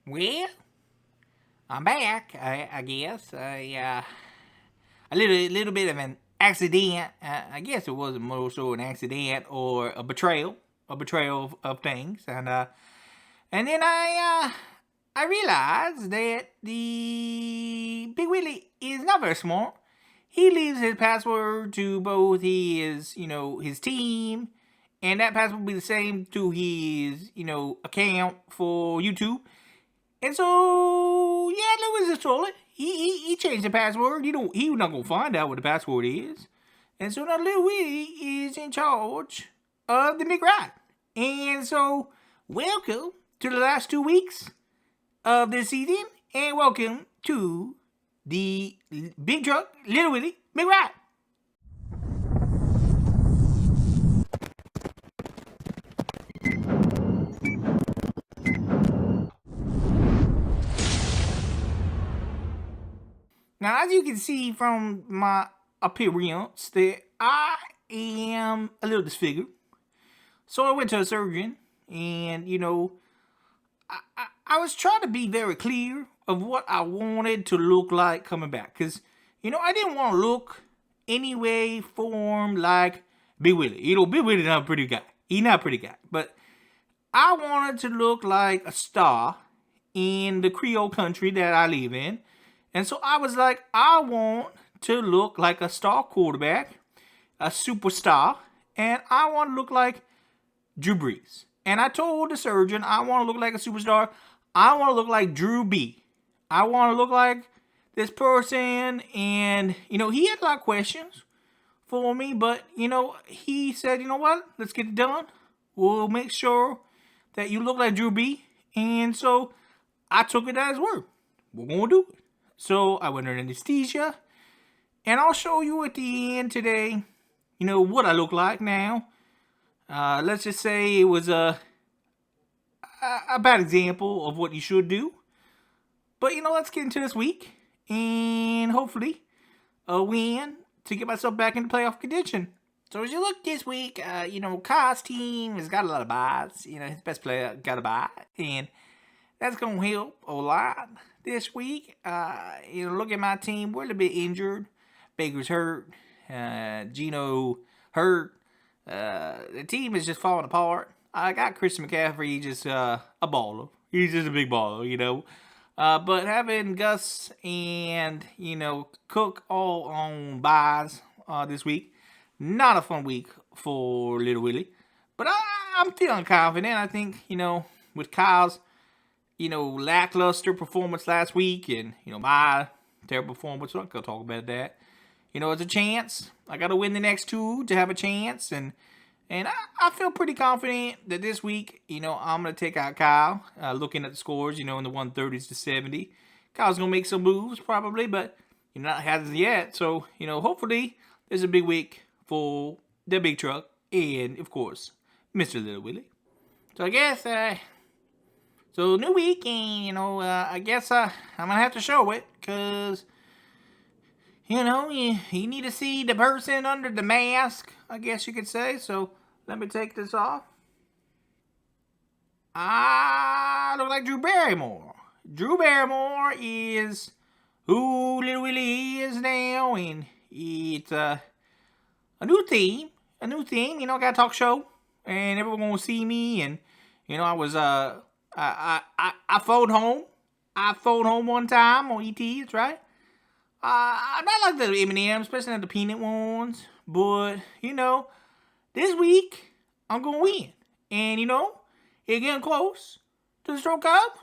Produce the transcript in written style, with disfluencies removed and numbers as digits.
Well, I'm back. I guess a little bit of an accident. I guess it wasn't more so an accident or a betrayal of things, and then I realized that the Big Willie is not very smart. He leaves his password to both his team, and that password will be the same to his account for YouTube. And so, yeah, Lewis is trolling. He changed the password. He not gonna find out what the password is. And so now Lil Willie is in charge of the McRide. And so, welcome to the last 2 weeks of this season, and welcome to the Big Truck Lil Willie McRide. Now, as you can see from my appearance, that I am a little disfigured. So I went to a surgeon, and I was trying to be very clear of what I wanted to look like coming back, because I didn't want to look any way, form like Big Willie. Big Willie's not a pretty guy. He's not a pretty guy, but I wanted to look like a star in the Creole country that I live in. And so I was like, I want to look like a star quarterback, a superstar, and I want to look like Drew Brees. And I told the surgeon, I want to look like a superstar. I want to look like Drew B. I want to look like this person. And, he had a lot of questions for me, but, he said, you know what? Let's get it done. We'll make sure that you look like Drew B. And so I took it as word. We're going to do it. So I went under anesthesia, and I'll show you at the end today, what I look like now. Let's just say it was a bad example of what you should do. But, let's get into this week, and hopefully a win to get myself back into playoff contention. So as you look this week, Kyle's team has got a lot of buys. His best player got a buy, and that's going to help a lot this week. Look at my team. We're a little bit injured. Baker's hurt. Gino hurt. The team is just falling apart. I got Christian McCaffrey. He's just a baller. He's just a big baller, But having Gus and, Cook all on buys this week, not a fun week for Little Willie. But I'm feeling confident. I think, with Kyle's lackluster performance last week, and, my terrible performance, so I'm going to talk about that. It's a chance. I got to win the next two to have a chance, and I feel pretty confident that this week, I'm going to take out Kyle, looking at the scores, in the 130s to 70. Kyle's going to make some moves, probably, but, not hasn't yet. So, hopefully, there's a big week for the big truck, and, of course, Mr. Little Willie. So, I guess, so new week, and I guess I'm gonna have to show it, cause you need to see the person under the mask, I guess you could say. So let me take this off. I look like Drew Barrymore. Drew Barrymore is who Little Willie is now, and it's a new theme. I got a talk show, and everyone gonna see me, and I was I phoned home. I phoned home one time on ETs, right? I not like the M&M's, especially not the peanut ones. But, this week, I'm going to win. And, it's getting close to the Stroke Cup.